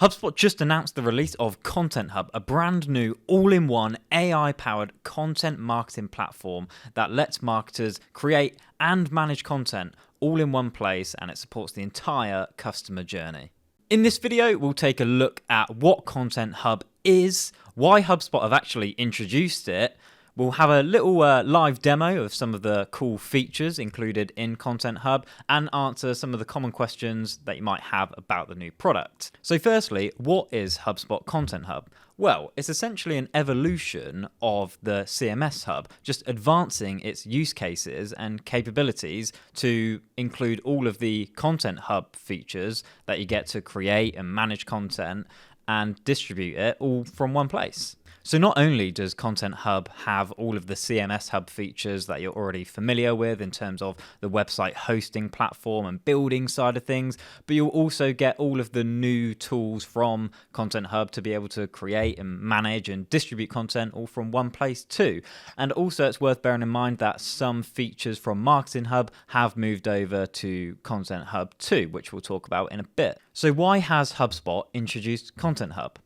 HubSpot just announced the release of Content Hub, a brand new all-in-one AI-powered content marketing platform that lets marketers create and manage content all in one place, and it supports the entire customer journey. In this video, we'll take a look at what Content Hub is, why HubSpot have actually introduced it. We'll have a little live demo of some of the cool features included in Content Hub and answer some of the common questions that you might have about the new product. So firstly, what is HubSpot Content Hub? Well, it's essentially an evolution of the CMS Hub, just advancing its use cases and capabilities to include all of the Content Hub features that you get to create and manage content and distribute it all from one place. So not only does Content Hub have all of the CMS Hub features that you're already familiar with in terms of the website hosting platform and building side of things, but you'll also get all of the new tools from Content Hub to be able to create and manage and distribute content all from one place too. And also it's worth bearing in mind that some features from Marketing Hub have moved over to Content Hub too, which we'll talk about in a bit. So why has HubSpot introduced Content Hub?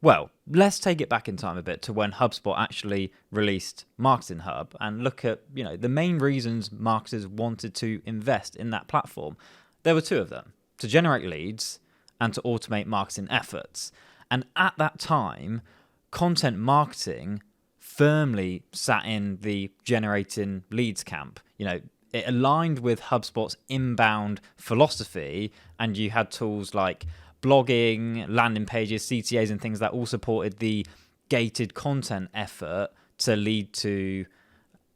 Well, let's take it back in time a bit to when HubSpot actually released Marketing Hub and look at, the main reasons marketers wanted to invest in that platform. There were two of them: to generate leads and to automate marketing efforts. And at that time, content marketing firmly sat in the generating leads camp. It aligned with HubSpot's inbound philosophy, and you had tools like blogging, landing pages, CTAs, and things that all supported the gated content effort to lead to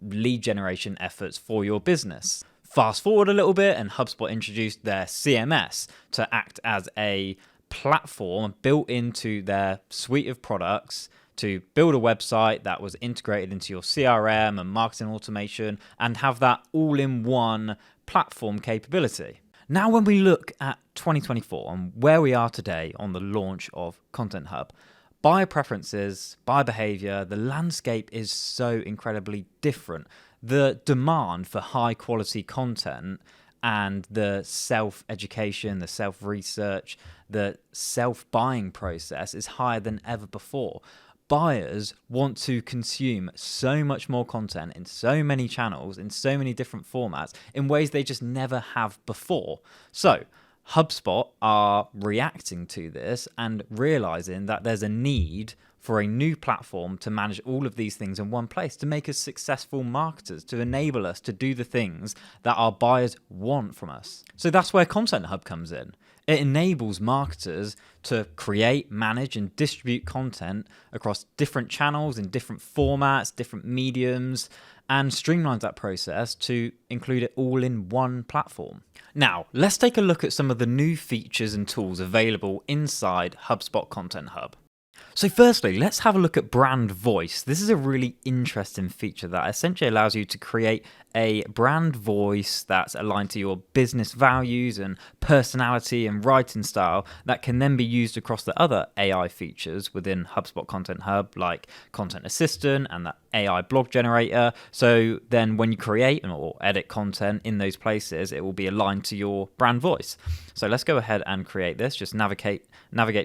lead generation efforts for your business. Fast forward a little bit, and HubSpot introduced their CMS to act as a platform built into their suite of products to build a website that was integrated into your CRM and marketing automation and have that all-in-one platform capability. Now, when we look at 2024 and where we are today on the launch of Content Hub, buyer preferences, buyer behavior, the landscape is so incredibly different. The demand for high quality content and the self-education, the self-research, the self-buying process is higher than ever before. Buyers want to consume so much more content in so many channels, in so many different formats, in ways they just never have before. So HubSpot are reacting to this and realizing that there's a need for a new platform to manage all of these things in one place, to make us successful marketers, to enable us to do the things that our buyers want from us. So that's where Content Hub comes in. It enables marketers to create, manage, and distribute content across different channels in different formats, different mediums, and streamlines that process to include it all in one platform. Now, let's take a look at some of the new features and tools available inside HubSpot Content Hub. So firstly, let's have a look at brand voice. This is a really interesting feature that essentially allows you to create a brand voice that's aligned to your business values and personality and writing style that can then be used across the other AI features within HubSpot Content Hub, like Content Assistant and the AI blog generator. So then when you create or edit content in those places, it will be aligned to your brand voice. So let's go ahead and create this. Just navigate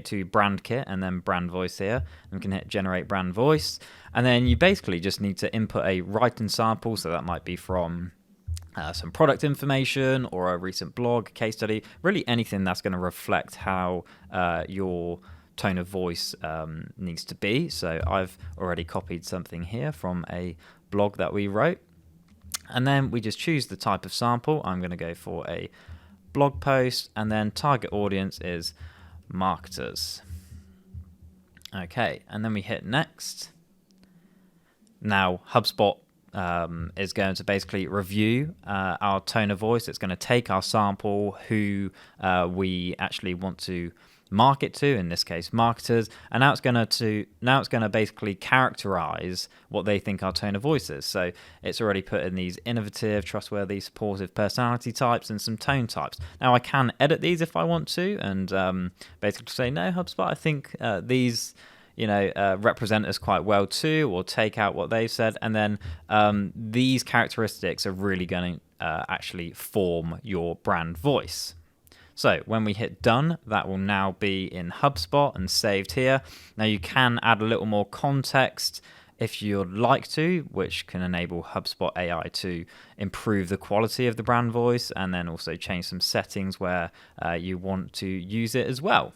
to brand kit and then brand voice here, and we can hit generate brand voice. And then you basically just need to input a writing sample. So that might be from some product information or a recent blog, case study, really anything that's going to reflect how your tone of voice needs to be. So I've already copied something here from a blog that we wrote. And then we just choose the type of sample. I'm going to go for a blog post, and then target audience is marketers. Okay, and then we hit next. Now HubSpot is going to basically review our tone of voice. It's going to take our sample, who we actually want to market to, in this case marketers, and now it's going to basically characterize what they think our tone of voice is. So it's already put in these innovative, trustworthy, supportive personality types and some tone types. Now I can edit these if I want to, and basically say, no, HubSpot, I think these represent us quite well too, or take out what they've said. And then these characteristics are really going to actually form your brand voice. So when we hit done, that will now be in HubSpot and saved here. Now you can add a little more context if you'd like to, which can enable HubSpot AI to improve the quality of the brand voice, and then also change some settings where you want to use it as well.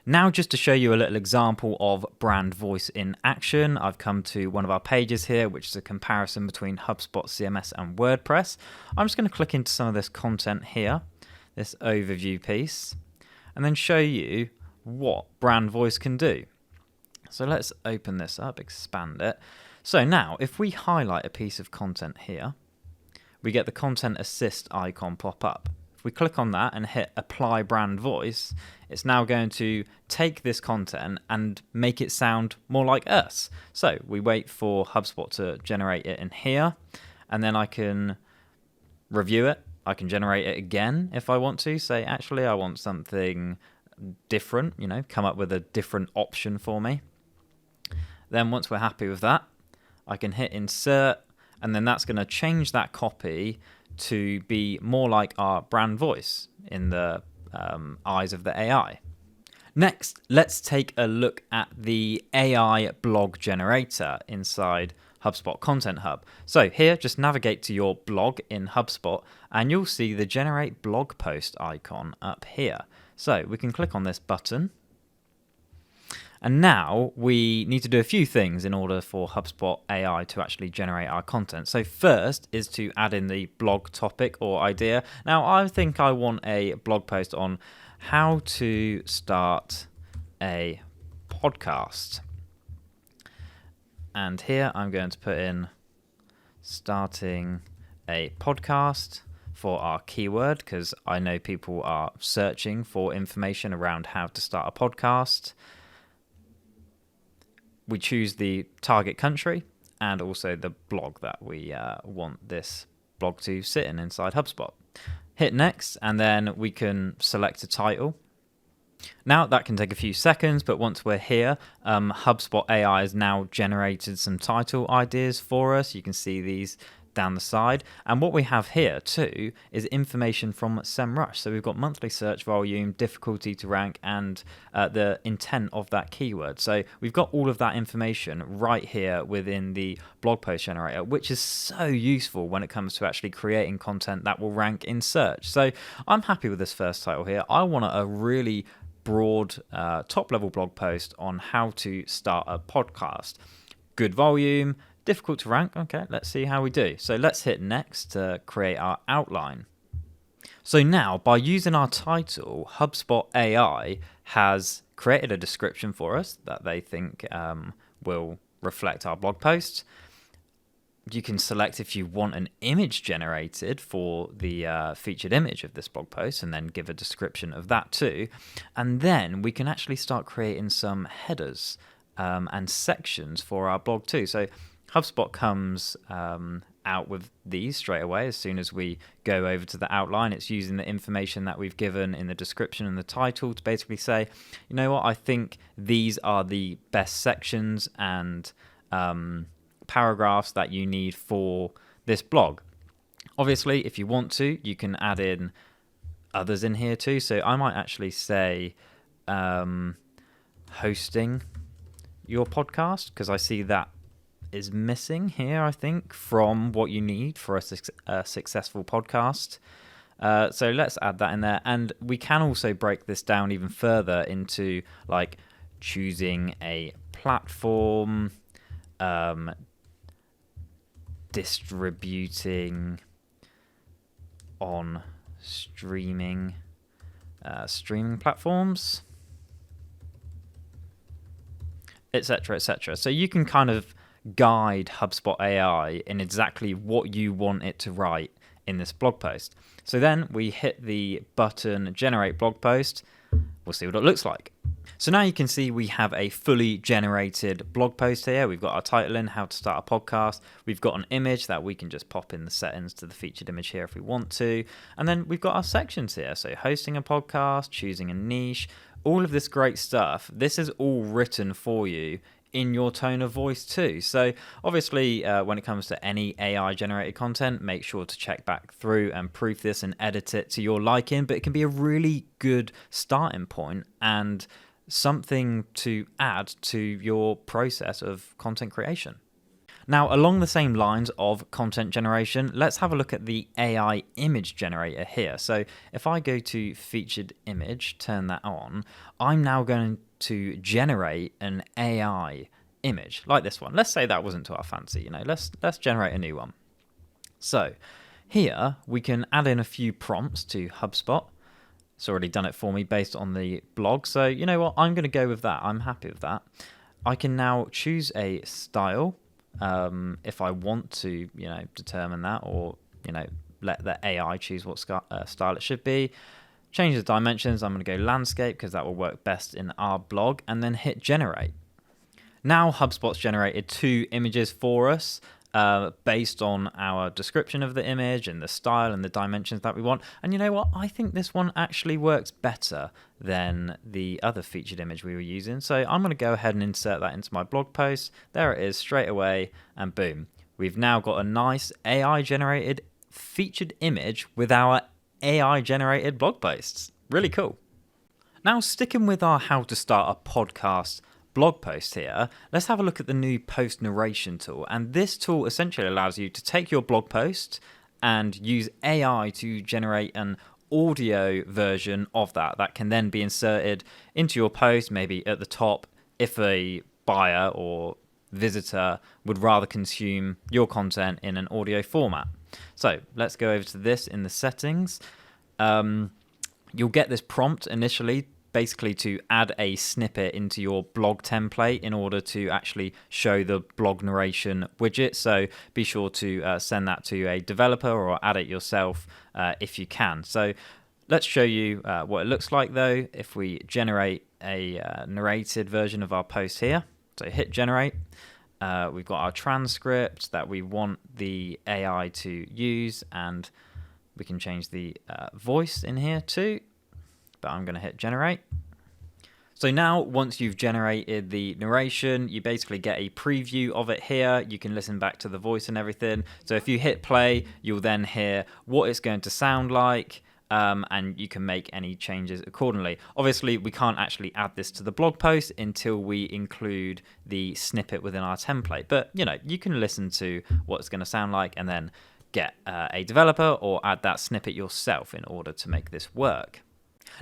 Now, just to show you a little example of brand voice in action, I've come to one of our pages here, which is a comparison between HubSpot CMS and WordPress. I'm just going to click into some of this content here, this overview piece, and then show you what brand voice can do. So let's open this up, expand it. So now, if we highlight a piece of content here, we get the content assist icon pop up. If we click on that and hit apply brand voice, it's now going to take this content and make it sound more like us. So we wait for HubSpot to generate it in here, and then I can review it. I can generate it again if I want to, say, actually, I want something different, come up with a different option for me. Then once we're happy with that, I can hit insert, and then that's going to change that copy to be more like our brand voice in the eyes of the AI. Next, let's take a look at the AI blog generator inside HubSpot Content Hub. So here, just navigate to your blog in HubSpot, and you'll see the generate blog post icon up here. So we can click on this button. And now we need to do a few things in order for HubSpot AI to actually generate our content. So first is to add in the blog topic or idea. Now I think I want a blog post on how to start a podcast. And here I'm going to put in starting a podcast for our keyword, because I know people are searching for information around how to start a podcast. We choose the target country and also the blog that we want this blog to sit in inside HubSpot. Hit next, and then we can select a title. Now that can take a few seconds, but once we're here, HubSpot AI has now generated some title ideas for us. You can see these down the side, and what we have here too is information from SEMrush. So we've got monthly search volume, difficulty to rank, and the intent of that keyword. So we've got all of that information right here within the blog post generator, which is so useful when it comes to actually creating content that will rank in search. So I'm happy with this first title here. I want a really broad top level blog post on how to start a podcast. Good volume, difficult to rank. Okay, let's see how we do. So let's hit next to create our outline. So now, by using our title, HubSpot AI has created a description for us that they think will reflect our blog post. You can select if you want an image generated for the featured image of this blog post, and then give a description of that too. And then we can actually start creating some headers and sections for our blog too. So HubSpot comes out with these straight away as soon as we go over to the outline. It's using the information that we've given in the description and the title to basically say, you know what, I think these are the best sections and paragraphs that you need for this blog. Obviously, if you want to, you can add in others in here too. So I might actually say hosting your podcast, because I see that is missing here, I think, from what you need for a successful podcast. So let's add that in there. And we can also break this down even further into like choosing a platform, distributing on streaming platforms, etc., etc. So you can kind of guide HubSpot AI in exactly what you want it to write in this blog post. So then we hit the button generate blog post. We'll see what it looks like. So now you can see we have a fully generated blog post here. We've got our title in, how to start a podcast. We've got an image that we can just pop in the settings to the featured image here if we want to. And then we've got our sections here. So hosting a podcast, choosing a niche, all of this great stuff. This is all written for you in your tone of voice too. So obviously, when it comes to any AI generated content, make sure to check back through and proof this and edit it to your liking. But it can be a really good starting point and something to add to your process of content creation. Now, along the same lines of content generation, let's have a look at the AI image generator here. So if I go to featured image, turn that on, I'm now going to generate an AI image like this one. Let's say that wasn't to our fancy, let's generate a new one. So here we can add in a few prompts to HubSpot. It's already done it for me based on the blog. So you know what, I'm going to go with that. I'm happy with that. I can now choose a style. If I want to, determine that, or, let the AI choose what style it should be. Change the dimensions. I'm going to go landscape because that will work best in our blog, and then hit generate. Now HubSpot's generated 2 images for us based on our description of the image and the style and the dimensions that we want. And you know what? I think this one actually works better than the other featured image we were using. So I'm going to go ahead and insert that into my blog post. There it is straight away, and boom. We've now got a nice AI generated featured image with our AI generated blog posts. Really cool. Now, sticking with our how to start a podcast blog post here, let's have a look at the new post narration tool. And this tool essentially allows you to take your blog post and use AI to generate an audio version of that can then be inserted into your post, maybe at the top, if a buyer or visitor would rather consume your content in an audio format. So let's go over to this in the settings. You'll get this prompt initially, basically to add a snippet into your blog template in order to actually show the blog narration widget. So be sure to send that to a developer or add it yourself if you can. So let's show you what it looks like though if we generate a narrated version of our post here. So hit generate. We've got our transcript that we want the AI to use, and we can change the voice in here too. But I'm going to hit generate. So now once you've generated the narration, you basically get a preview of it here. You can listen back to the voice and everything. So if you hit play, you'll then hear what it's going to sound like, and you can make any changes accordingly. Obviously, we can't actually add this to the blog post until we include the snippet within our template. But you can listen to what it's going to sound like and then get a developer or add that snippet yourself in order to make this work.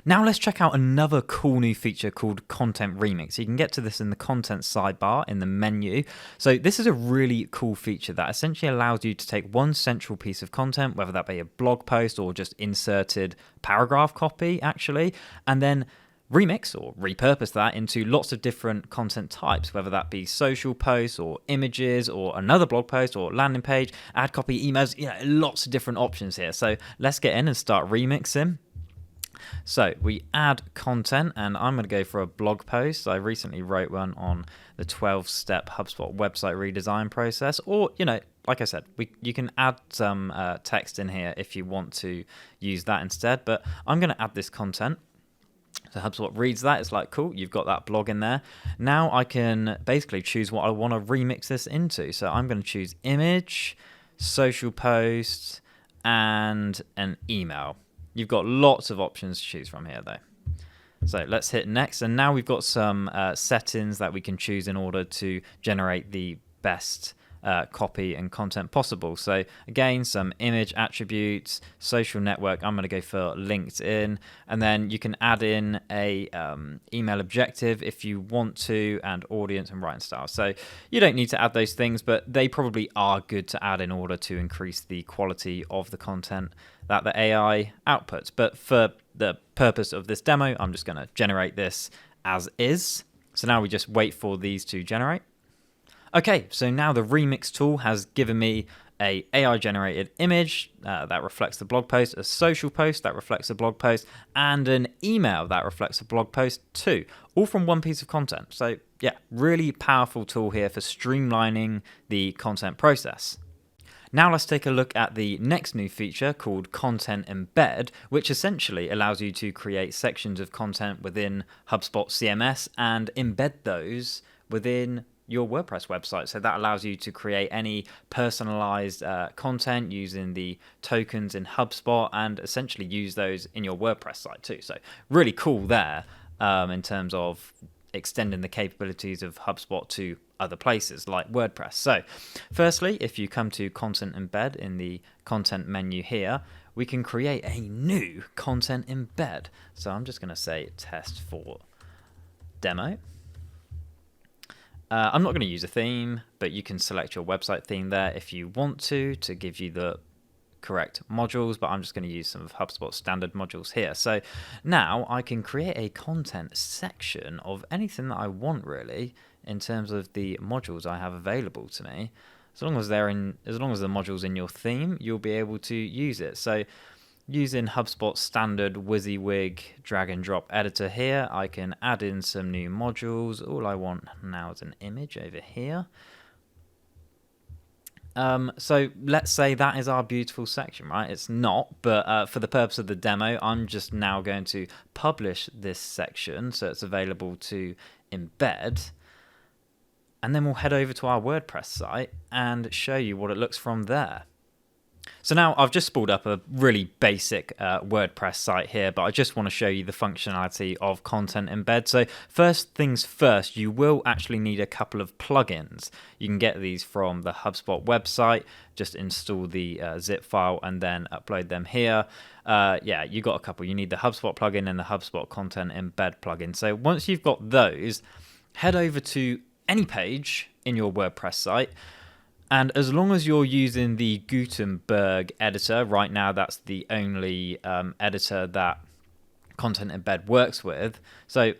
Now let's check out another cool new feature called Content Remix. You can get to this in the content sidebar in the menu. So this is a really cool feature that essentially allows you to take one central piece of content, whether that be a blog post or just inserted paragraph copy actually, and then remix or repurpose that into lots of different content types, whether that be social posts or images or another blog post or landing page, ad copy, emails, lots of different options here. So let's get in and start remixing. So we add content, and I'm going to go for a blog post. I recently wrote one on the 12-step HubSpot website redesign process, or, like I said, you can add some text in here if you want to use that instead, but I'm going to add this content. So HubSpot reads that. It's like, cool, you've got that blog in there. Now I can basically choose what I want to remix this into. So I'm going to choose image, social post, and an email. You've got lots of options to choose from here though. So let's hit next. And now we've got some settings that we can choose in order to generate the best copy and content possible. So again, some image attributes, social network. I'm going to go for LinkedIn, and then you can add in a email objective if you want to, and audience and writing style. So you don't need to add those things, but they probably are good to add in order to increase the quality of the content that the AI outputs. But for the purpose of this demo, I'm just going to generate this as is. So now we just wait for these to generate. Okay, so now the remix tool has given me a AI generated image that reflects the blog post, a social post that reflects the blog post, and an email that reflects the blog post too, all from one piece of content. So yeah, really powerful tool here for streamlining the content process. Now let's take a look at the next new feature called Content Embed, which essentially allows you to create sections of content within HubSpot CMS and embed those within your WordPress website. So that allows you to create any personalized content using the tokens in HubSpot and essentially use those in your WordPress site too. So really cool there in terms of extending the capabilities of HubSpot to other places like WordPress. So firstly, if you come to Content Embed in the content menu here, we can create a new content embed. So I'm just going to say test for demo. I'm not going to use a theme, but you can select your website theme there if you want to give you the correct modules, but I'm just going to use some of HubSpot standard modules here. So now I can create a content section of anything that I want really in terms of the modules I have available to me. As long as the module's in your theme, you'll be able to use it. So using HubSpot standard WYSIWYG drag and drop editor here, I can add in some new modules. All I want now is an image over here. So let's say that is our beautiful section, right? It's not, but for the purpose of the demo, I'm just now going to publish this section so it's available to embed. And then we'll head over to our WordPress site and show you what it looks from there. So now I've just spooled up a really basic WordPress site here, but I just want to show you the functionality of Content Embed. So first things first, you will actually need a couple of plugins. You can get these from the HubSpot website. Just install the zip file and then upload them here. Yeah, you got a couple. You need the HubSpot plugin and the HubSpot Content Embed plugin. So once you've got those, head over to any page in your WordPress site. And as long as you're using the Gutenberg editor, right now that's the only editor that Content Embed works with. So,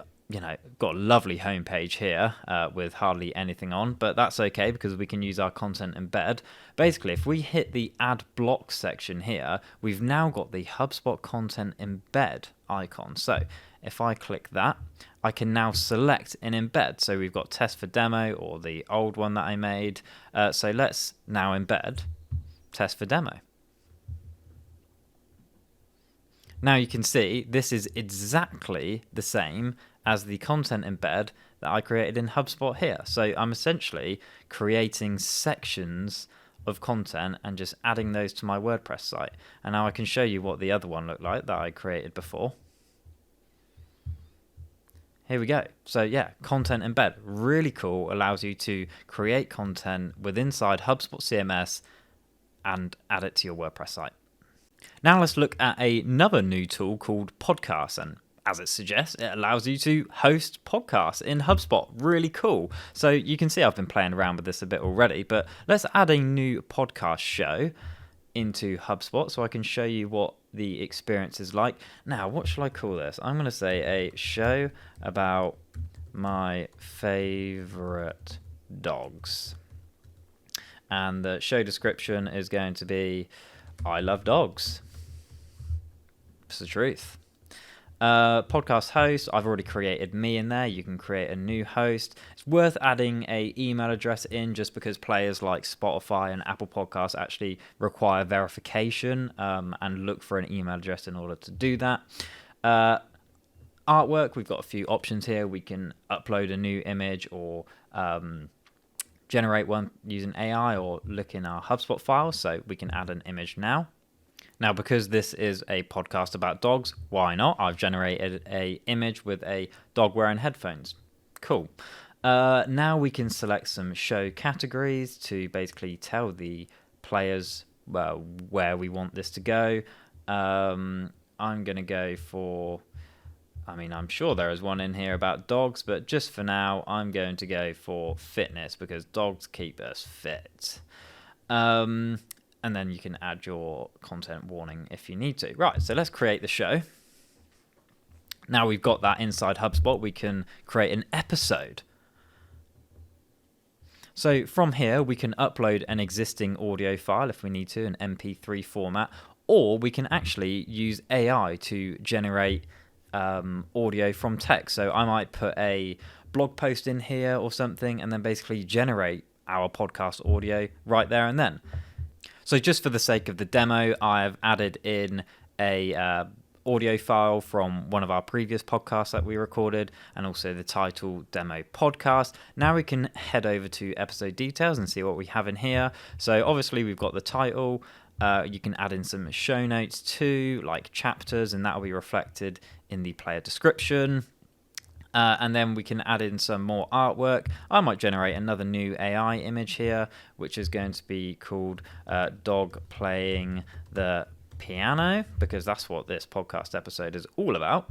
got a lovely homepage here with hardly anything on, but that's okay because we can use our Content Embed. Basically, if we hit the Add Block section here, we've now got the HubSpot Content Embed icon. So if I click that, I can now select an embed. So we've got test for demo or the old one that I made. So let's now embed test for demo. Now you can see this is exactly the same as the content embed that I created in HubSpot here. So I'm essentially creating sections of content and just adding those to my WordPress site. And now I can show you what the other one looked like that I created before. Here we go. So yeah, Content Embed, really cool, allows you to create content inside HubSpot CMS and add it to your WordPress site. Now let's look at another new tool called Podcasts, and as it suggests, it allows you to host podcasts in HubSpot. Really cool. So you can see I've been playing around with this a bit already, but let's add a new podcast show into HubSpot so I can show you what the experience is like. Now, what shall I call this? I'm going to say a show about my favorite dogs. And the show description is going to be, I love dogs. It's the truth. Podcast host, I've already created me in there. You can create a new host. It's worth adding an email address in just because players like Spotify and Apple Podcasts actually require verification and look for an email address in order to do that. Artwork, we've got a few options here. We can upload a new image or generate one using AI or look in our HubSpot files. So we can add an image now. Now, because this is a podcast about dogs, why not? I've generated an image with a dog wearing headphones. Cool. Now we can select some show categories to basically tell the players where we want this to go. I'm going to go for, I'm sure there is one in here about dogs, but just for now, I'm going to go for fitness because dogs keep us fit. And then you can add your content warning if you need to. Right, so let's create the show. Now we've got that inside HubSpot, we can create an episode. So from here, we can upload an existing audio file if we need to, an MP3 format, or we can actually use AI to generate audio from text. So I might put a blog post in here or something and then basically generate our podcast audio right there and then. So just for the sake of the demo, I've added in a audio file from one of our previous podcasts that we recorded, and also the title demo podcast. Now we can head over to episode details and see what we have in here. So obviously we've got the title. You can add in some show notes too, like chapters, and that will be reflected in the player description. And then we can add in some more artwork. I might generate another new AI image here, which is going to be called Dog Playing the Piano, because that's what this podcast episode is all about.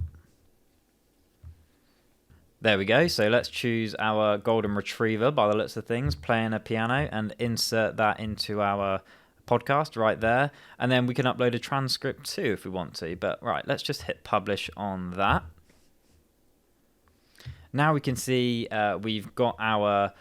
There we go. So let's choose our golden retriever by the looks of things, playing a piano, and insert that into our podcast right there. And then we can upload a transcript too if we want to. But right, let's just hit publish on that. Now we can see we've got our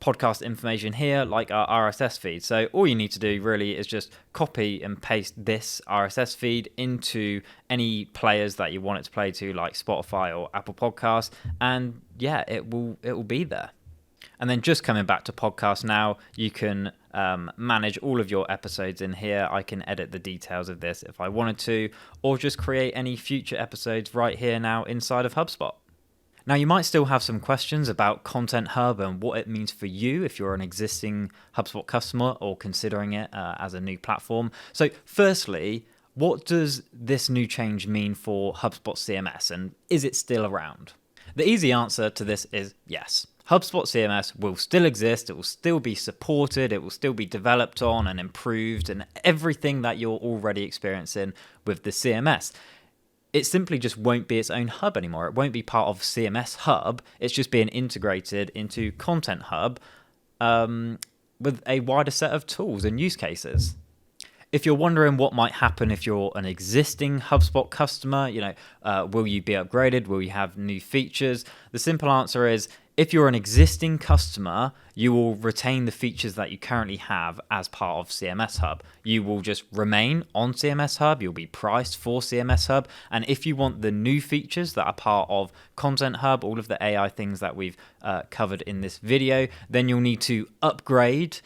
podcast information here, like our RSS feed. So all you need to do really is just copy and paste this RSS feed into any players that you want it to play to, like Spotify or Apple Podcasts, and yeah, it will be there. And then just coming back to podcast now, you can manage all of your episodes in here. I can edit the details of this if I wanted to, or just create any future episodes right here now inside of HubSpot. Now, you might still have some questions about Content Hub and what it means for you if you're an existing HubSpot customer or considering it as a new platform. So firstly, what does this new change mean for HubSpot CMS, and is it still around? The easy answer to this is yes. HubSpot CMS will still exist, it will still be supported, it will still be developed on and improved, and everything that you're already experiencing with the CMS. It simply just won't be its own hub anymore. It won't be part of CMS Hub. It's just being integrated into Content Hub with a wider set of tools and use cases. If you're wondering what might happen if you're an existing HubSpot customer, will you be upgraded? Will you have new features? The simple answer is, if you're an existing customer, you will retain the features that you currently have as part of CMS Hub. You will just remain on CMS Hub. You'll be priced for CMS Hub. And if you want the new features that are part of Content Hub, all of the AI things that we've covered in this video, then you'll need to upgrade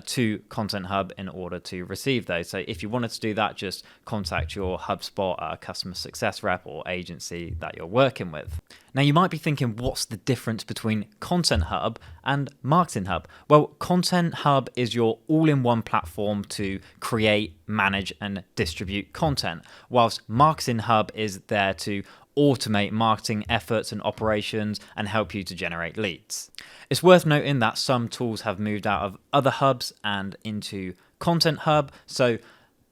to Content Hub in order to receive those. So if you wanted to do that, just contact your HubSpot customer success rep or agency that you're working with. Now, you might be thinking, what's the difference between Content Hub and Marketing Hub? Well, Content Hub is your all-in-one platform to create, manage, and distribute content, whilst Marketing Hub is there to automate marketing efforts and operations and help you to generate leads. It's worth noting that some tools have moved out of other hubs and into Content Hub. So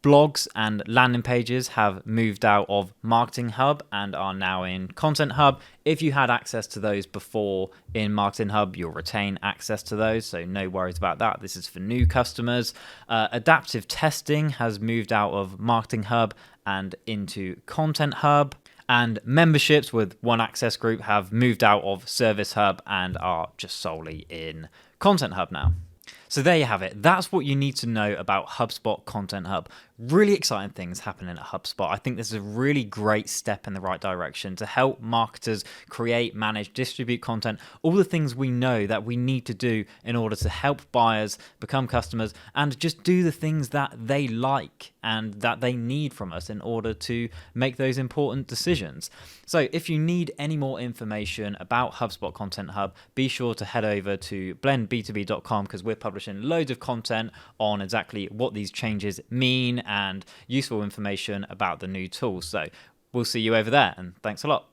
blogs and landing pages have moved out of Marketing Hub and are now in Content Hub. If you had access to those before in Marketing Hub, you'll retain access to those, so no worries about that. This is for new customers. Adaptive testing has moved out of Marketing Hub and into Content Hub. And memberships with One Access Group have moved out of Service Hub and are just solely in Content Hub now. So there you have it. That's what you need to know about HubSpot Content Hub. Really exciting things happening at HubSpot. I think this is a really great step in the right direction to help marketers create, manage, distribute content, all the things we know that we need to do in order to help buyers become customers and just do the things that they like and that they need from us in order to make those important decisions. So if you need any more information about HubSpot Content Hub, be sure to head over to blendb2b.com because we're publishing loads of content on exactly what these changes mean and useful information about the new tools. So we'll see you over there, and thanks a lot.